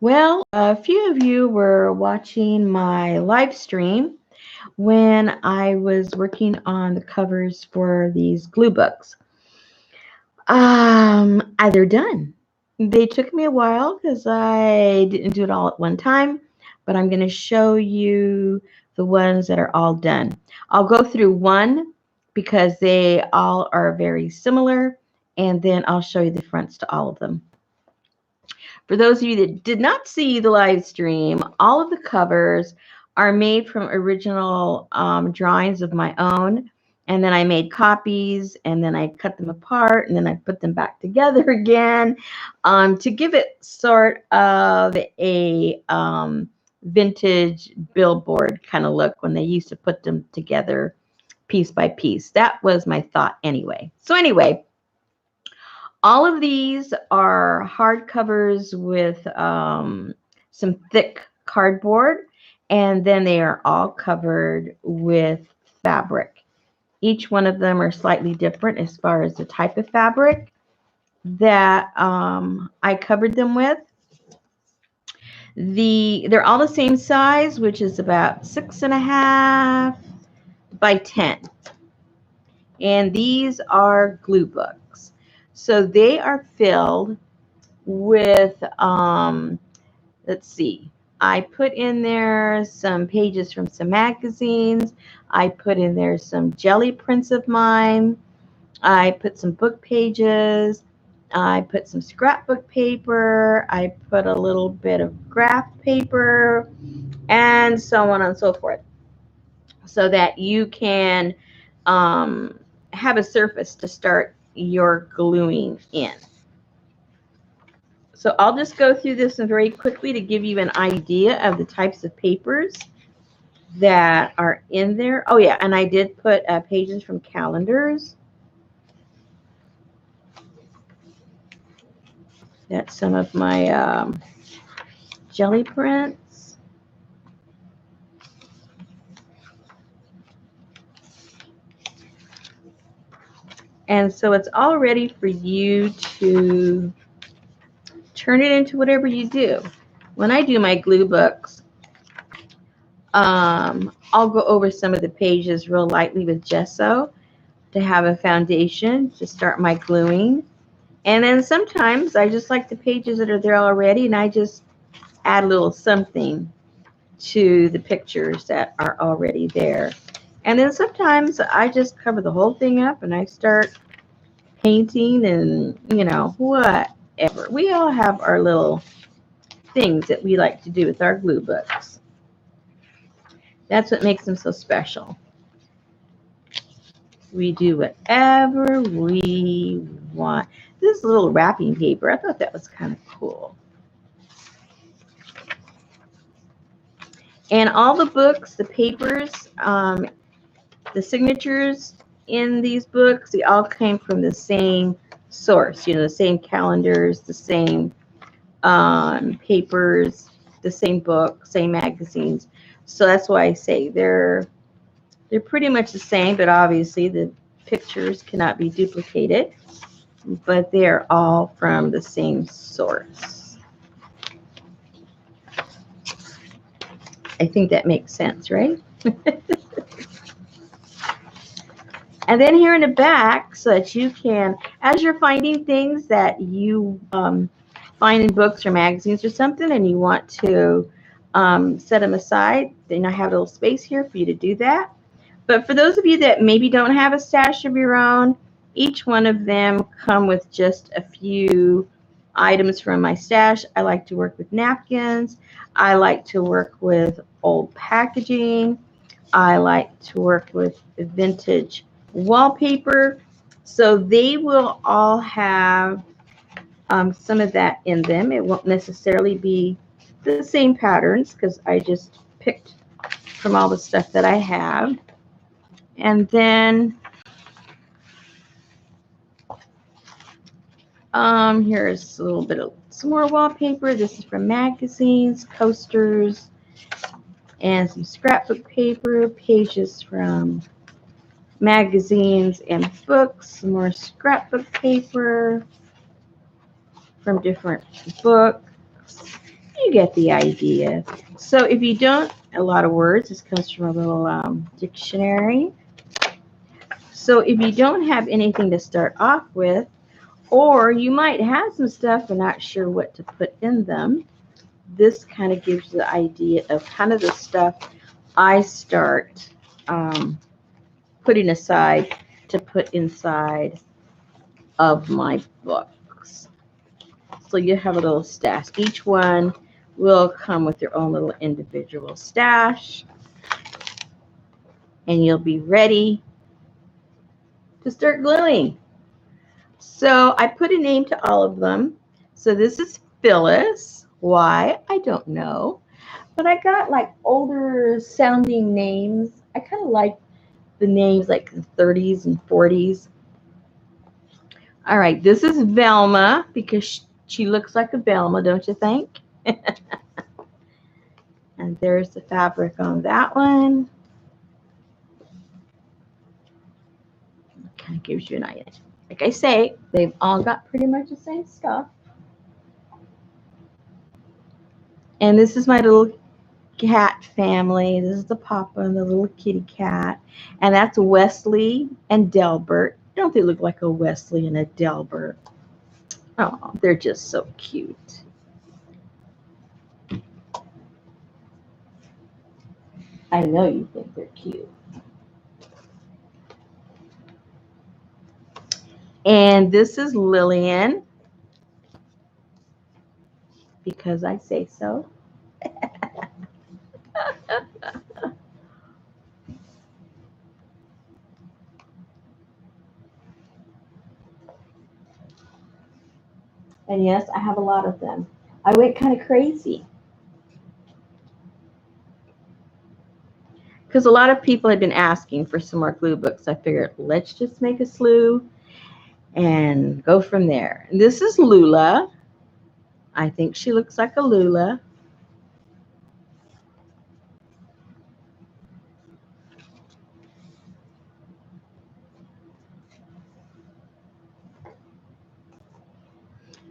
Well, a few of you were watching my live stream when I was working on the covers for these glue books. They're done. They took me a while because I didn't do it all at one time, but I'm going to show you the ones that are all done. I'll go through one because they all are very similar, and then I'll show you the fronts to all of them. For those of you that did not see the live stream, all of the covers are made from original drawings of my own. And then I made copies, and then I cut them apart, and then I put them back together again to give it sort of a vintage billboard kind of look when they used to put them together piece by piece. That was my thought anyway. So anyway, all of these are hardcovers with some thick cardboard, and then they are all covered with fabric. Each one of them are slightly different as far as the type of fabric that I covered them with. They're all the same size, which is about 6.5 by 10. And these are glue books. So they are filled with, let's see, I put in there some pages from some magazines. I put in there some jelly prints of mine. I put some book pages. I put some scrapbook paper. I put a little bit of graph paper, and so on and so forth, so that you can have a surface to start your gluing in. So I'll just go through this very quickly to give you an idea of the types of papers that are in there. Oh yeah, and I did put pages from calendars. That's some of my jelly prints. And so it's all ready for you to turn it into whatever you do. When I do my glue books, I'll go over some of the pages real lightly with gesso to have a foundation to start my gluing. And then sometimes I just like the pages that are there already, and I just add a little something to the pictures that are already there. And then sometimes I just cover the whole thing up and I start painting and, whatever. We all have our little things that we like to do with our glue books. That's what makes them so special. We do whatever we want. This little wrapping paper, I thought that was kind of cool. And all the books, the papers, the signatures in these books, they all came from the same source, the same calendars, the same papers, the same book, same magazines. So that's why I say they're pretty much the same, but obviously the pictures cannot be duplicated, but they're all from the same source. I think that makes sense, right? And then here in the back, so that you can, as you're finding things that you find in books or magazines or something, and you want to set them aside, then I have a little space here for you to do that. But for those of you that maybe don't have a stash of your own, each one of them come with just a few items from my stash. I like to work with napkins. I like to work with old packaging. I like to work with vintage wallpaper. So they will all have some of that in them. It won't necessarily be the same patterns because I just picked from all the stuff that I have. And then here's a little bit of some more wallpaper. This is from magazines, coasters, and some scrapbook paper, pages from magazines and books, some more scrapbook paper from different books. You get the idea. So if you don't, a lot of words, this comes from a little dictionary. So if you don't have anything to start off with, or you might have some stuff but not sure what to put in them, this kind of gives you the idea of kind of the stuff I start putting aside to put inside of my books. So you have a little stash. Each one will come with your own little individual stash, and you'll be ready to start gluing. So I put a name to all of them. So this is Phyllis. Why? I don't know. But I got like older sounding names. I kind of like the names like the 30s and 40s. All right, this is Velma because she looks like a Velma, don't you think? And there's the fabric on that one. Kind of gives you an idea. Like I say, they've all got pretty much the same stuff. And this is my little cat family. This is the papa and the little kitty cat. And that's Wesley and Delbert. Don't they look like a Wesley and a Delbert? Oh, they're just so cute. I know you think they're cute. And this is Lillian, because I say so. And yes, I have a lot of them. I went kind of crazy, because a lot of people had been asking for some more glue books. I figured, let's just make a slew and go from there. And this is Lula. I think she looks like a Lula.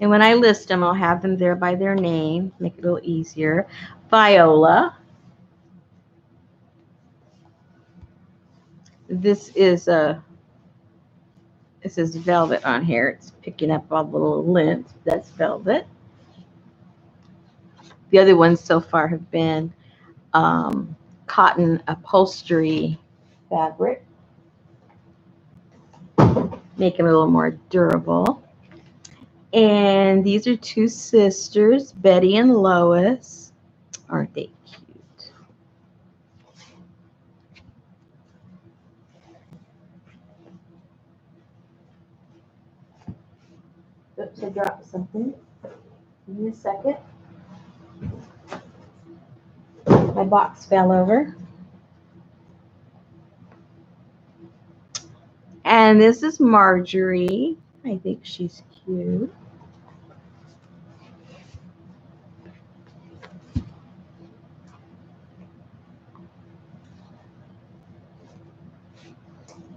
And when I list them, I'll have them there by their name, make it a little easier. Viola. This is velvet on here. It's picking up all the little lint. That's velvet. The other ones so far have been cotton upholstery fabric, make them a little more durable. And these are two sisters, Betty and Lois. Aren't they cute? Oops, I dropped something. Give me a second. My box fell over. And this is Marjorie. I think she's cute.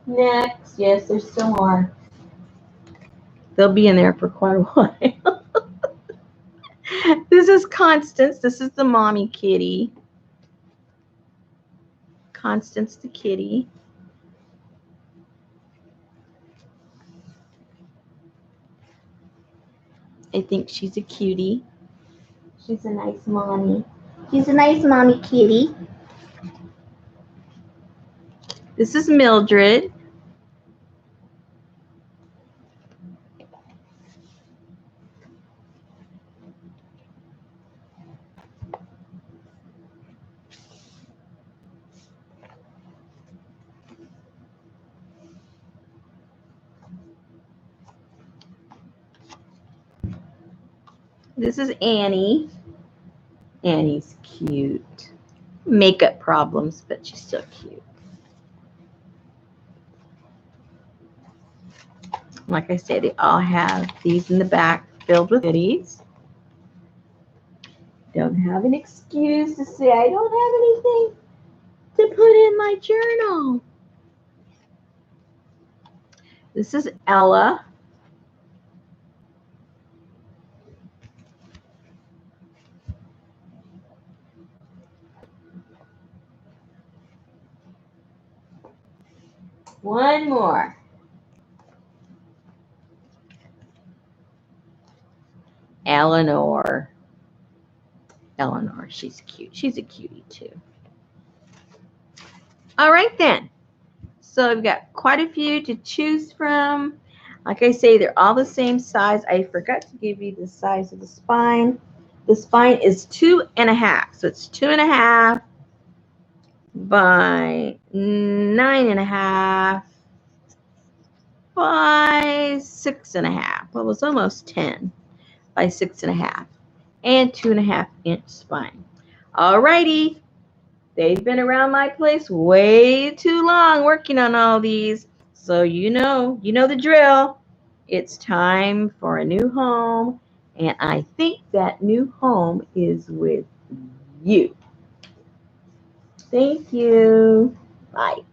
Next, yes, there's still more. They'll be in there for quite a while. This is Constance. This is the mommy kitty. Constance the kitty. I think she's a cutie. She's a nice mommy. She's a nice mommy kitty. This is Mildred. This is Annie. Annie's cute. Makeup problems, but she's still cute. Like I said, they all have these in the back filled with goodies. Don't have an excuse to say I don't have anything to put in my journal. This is Ella. One more. Eleanor. Eleanor, she's cute. She's a cutie too. All right then. So I've got quite a few to choose from. Like I say, they're all the same size. I forgot to give you the size of the spine. The spine is 2.5. So it's 2.5 by 9.5 by 6.5. Well, it was almost 10 by 6.5 and 2.5-inch spine. All righty. They've been around my place way too long working on all these. So you know the drill. It's time for a new home. And I think that new home is with you. Thank you. Bye.